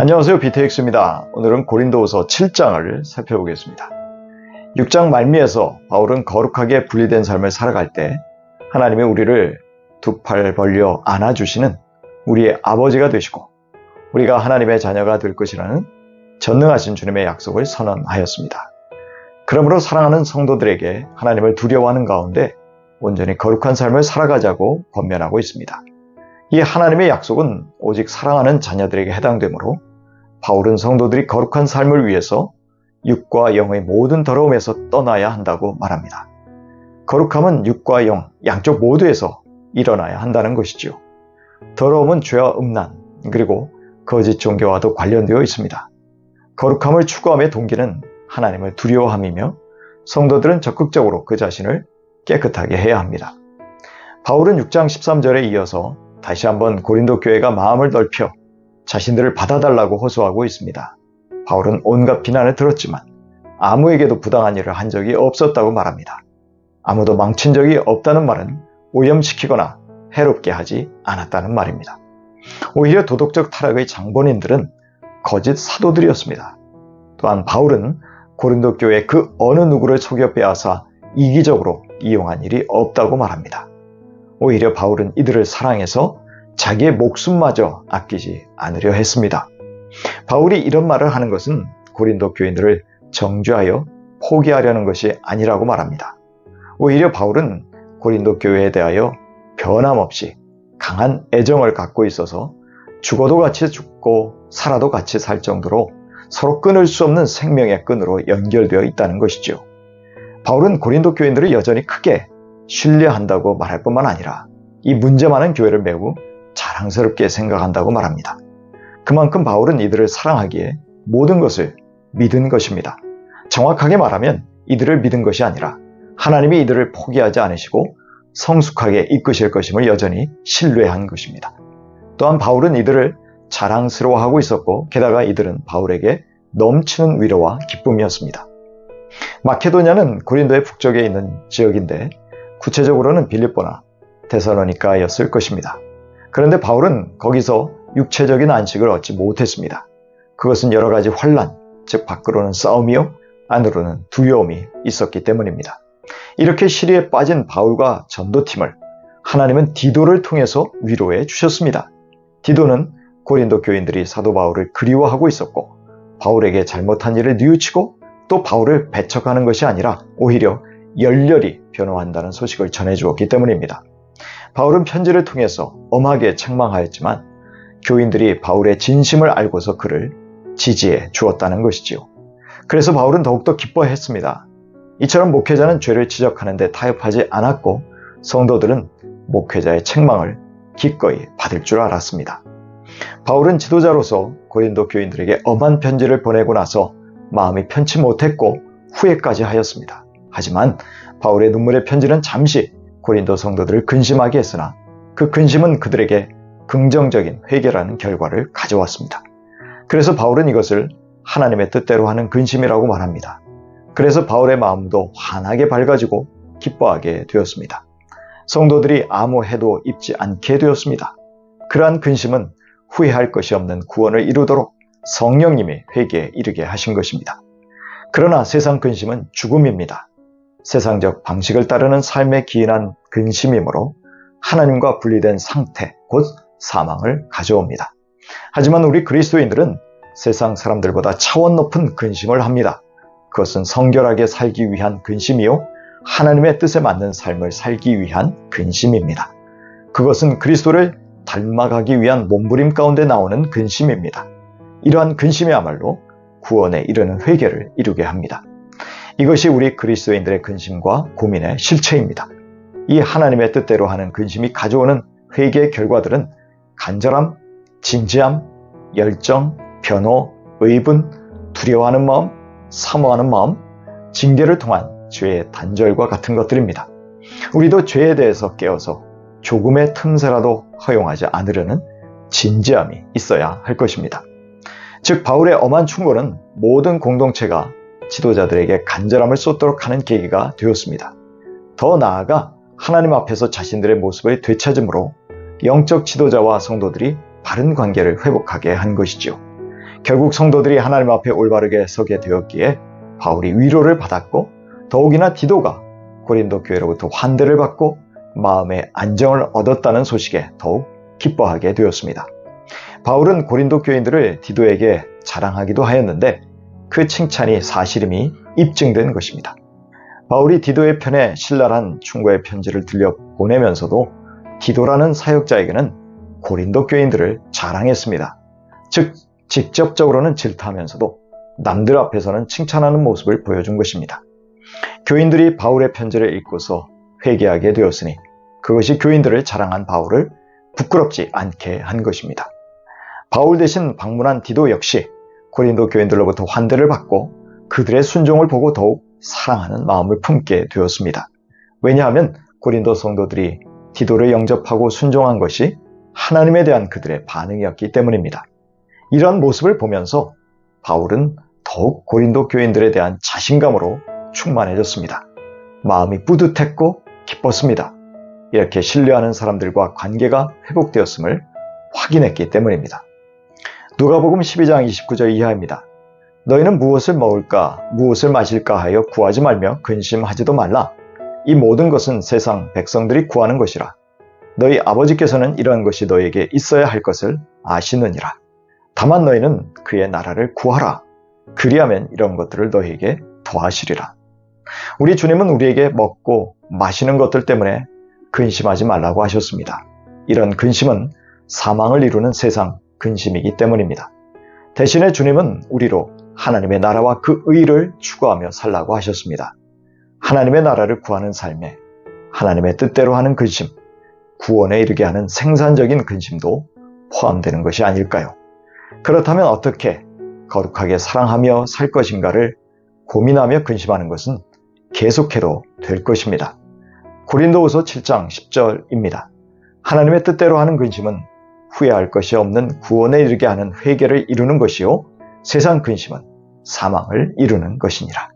안녕하세요. BTX입니다. 오늘은 고린도후서 7장을 살펴보겠습니다. 6장 말미에서 바울은 거룩하게 분리된 삶을 살아갈 때 하나님이 우리를 두 팔 벌려 안아주시는 우리의 아버지가 되시고 우리가 하나님의 자녀가 될 것이라는 전능하신 주님의 약속을 선언하였습니다. 그러므로 사랑하는 성도들에게 하나님을 두려워하는 가운데 온전히 거룩한 삶을 살아가자고 권면하고 있습니다. 이 하나님의 약속은 오직 사랑하는 자녀들에게 해당되므로 바울은 성도들이 거룩한 삶을 위해서 육과 영의 모든 더러움에서 떠나야 한다고 말합니다. 거룩함은 육과 영, 양쪽 모두에서 일어나야 한다는 것이죠. 더러움은 죄와 음란, 그리고 거짓 종교와도 관련되어 있습니다. 거룩함을 추구함의 동기는 하나님을 두려워함이며 성도들은 적극적으로 그 자신을 깨끗하게 해야 합니다. 바울은 6장 13절에 이어서 다시 한번 고린도 교회가 마음을 넓혀 자신들을 받아달라고 호소하고 있습니다. 바울은 온갖 비난을 들었지만 아무에게도 부당한 일을 한 적이 없었다고 말합니다. 아무도 망친 적이 없다는 말은 오염시키거나 해롭게 하지 않았다는 말입니다. 오히려 도덕적 타락의 장본인들은 거짓 사도들이었습니다. 또한 바울은 고린도 교회 그 어느 누구를 속여 빼앗아 이기적으로 이용한 일이 없다고 말합니다. 오히려 바울은 이들을 사랑해서 자기의 목숨마저 아끼지 않으려 했습니다. 바울이 이런 말을 하는 것은 고린도 교인들을 정죄하여 포기하려는 것이 아니라고 말합니다. 오히려 바울은 고린도 교회에 대하여 변함없이 강한 애정을 갖고 있어서 죽어도 같이 죽고 살아도 같이 살 정도로 서로 끊을 수 없는 생명의 끈으로 연결되어 있다는 것이죠. 바울은 고린도 교인들을 여전히 크게 신뢰한다고 말할 뿐만 아니라 이 문제 많은 교회를 매우 자랑스럽게 생각한다고 말합니다. 그만큼 바울은 이들을 사랑하기에 모든 것을 믿은 것입니다. 정확하게 말하면 이들을 믿은 것이 아니라 하나님이 이들을 포기하지 않으시고 성숙하게 이끄실 것임을 여전히 신뢰한 것입니다. 또한 바울은 이들을 자랑스러워하고 있었고 게다가 이들은 바울에게 넘치는 위로와 기쁨이었습니다. 마케도냐는 고린도의 북쪽에 있는 지역인데 구체적으로는 빌립보나 데살로니가였을 것입니다. 그런데 바울은 거기서 육체적인 안식을 얻지 못했습니다. 그것은 여러 가지 환난, 즉 밖으로는 싸움이요 안으로는 두려움이 있었기 때문입니다. 이렇게 시리에 빠진 바울과 전도팀을 하나님은 디도를 통해서 위로해 주셨습니다. 디도는 고린도 교인들이 사도 바울을 그리워하고 있었고 바울에게 잘못한 일을 뉘우치고 또 바울을 배척하는 것이 아니라 오히려 열렬히 변호한다는 소식을 전해주었기 때문입니다. 바울은 편지를 통해서 엄하게 책망하였지만 교인들이 바울의 진심을 알고서 그를 지지해 주었다는 것이지요. 그래서 바울은 더욱더 기뻐했습니다. 이처럼 목회자는 죄를 지적하는데 타협하지 않았고 성도들은 목회자의 책망을 기꺼이 받을 줄 알았습니다. 바울은 지도자로서 고린도 교인들에게 엄한 편지를 보내고 나서 마음이 편치 못했고 후회까지 하였습니다. 하지만 바울의 눈물의 편지는 잠시 고린도 성도들을 근심하게 했으나 그 근심은 그들에게 긍정적인 회개라는 결과를 가져왔습니다. 그래서 바울은 이것을 하나님의 뜻대로 하는 근심이라고 말합니다. 그래서 바울의 마음도 환하게 밝아지고 기뻐하게 되었습니다. 성도들이 아무 해도 입지 않게 되었습니다. 그러한 근심은 후회할 것이 없는 구원을 이루도록 성령님이 회개에 이르게 하신 것입니다. 그러나 세상 근심은 죽음입니다. 세상적 방식을 따르는 삶에 기인한 근심이므로 하나님과 분리된 상태, 곧 사망을 가져옵니다. 하지만 우리 그리스도인들은 세상 사람들보다 차원 높은 근심을 합니다. 그것은 성결하게 살기 위한 근심이요 하나님의 뜻에 맞는 삶을 살기 위한 근심입니다. 그것은 그리스도를 닮아가기 위한 몸부림 가운데 나오는 근심입니다. 이러한 근심이야말로 구원에 이르는 회개를 이루게 합니다. 이것이 우리 그리스도인들의 근심과 고민의 실체입니다. 이 하나님의 뜻대로 하는 근심이 가져오는 회개의 결과들은 간절함, 진지함, 열정, 변호, 의분, 두려워하는 마음, 사모하는 마음, 징계를 통한 죄의 단절과 같은 것들입니다. 우리도 죄에 대해서 깨어서 조금의 틈새라도 허용하지 않으려는 진지함이 있어야 할 것입니다. 즉 바울의 엄한 충고는 모든 공동체가 지도자들에게 간절함을 쏟도록 하는 계기가 되었습니다. 더 나아가 하나님 앞에서 자신들의 모습을 되찾음으로 영적 지도자와 성도들이 바른 관계를 회복하게 한 것이죠. 결국 성도들이 하나님 앞에 올바르게 서게 되었기에 바울이 위로를 받았고, 더욱이나 디도가 고린도 교회로부터 환대를 받고 마음의 안정을 얻었다는 소식에 더욱 기뻐하게 되었습니다. 바울은 고린도 교인들을 디도에게 자랑하기도 하였는데 그 칭찬이 사실임이 입증된 것입니다. 바울이 디도의 편에 신랄한 충고의 편지를 들려 보내면서도 디도라는 사역자에게는 고린도 교인들을 자랑했습니다. 즉, 직접적으로는 질타하면서도 남들 앞에서는 칭찬하는 모습을 보여준 것입니다. 교인들이 바울의 편지를 읽고서 회개하게 되었으니 그것이 교인들을 자랑한 바울을 부끄럽지 않게 한 것입니다. 바울 대신 방문한 디도 역시 고린도 교인들로부터 환대를 받고 그들의 순종을 보고 더욱 사랑하는 마음을 품게 되었습니다. 왜냐하면 고린도 성도들이 디도를 영접하고 순종한 것이 하나님에 대한 그들의 반응이었기 때문입니다. 이런 모습을 보면서 바울은 더욱 고린도 교인들에 대한 자신감으로 충만해졌습니다. 마음이 뿌듯했고 기뻤습니다. 이렇게 신뢰하는 사람들과 관계가 회복되었음을 확인했기 때문입니다. 누가복음 12장 29절 이하입니다. 너희는 무엇을 먹을까 무엇을 마실까 하여 구하지 말며 근심하지도 말라. 이 모든 것은 세상 백성들이 구하는 것이라. 너희 아버지께서는 이러한 것이 너희에게 있어야 할 것을 아시느니라. 다만 너희는 그의 나라를 구하라. 그리하면 이런 것들을 너희에게 더하시리라. 우리 주님은 우리에게 먹고 마시는 것들 때문에 근심하지 말라고 하셨습니다. 이런 근심은 사망을 이루는 세상 근심이기 때문입니다. 대신에 주님은 우리로 하나님의 나라와 그 의를 추구하며 살라고 하셨습니다. 하나님의 나라를 구하는 삶에 하나님의 뜻대로 하는 근심, 구원에 이르게 하는 생산적인 근심도 포함되는 것이 아닐까요? 그렇다면 어떻게 거룩하게 사랑하며 살 것인가를 고민하며 근심하는 것은 계속해도 될 것입니다. 고린도후서 7장 10절입니다. 하나님의 뜻대로 하는 근심은 후회할 것이 없는 구원에 이르게 하는 회개를 이루는 것이요 세상 근심은 사망을 이루는 것이니라.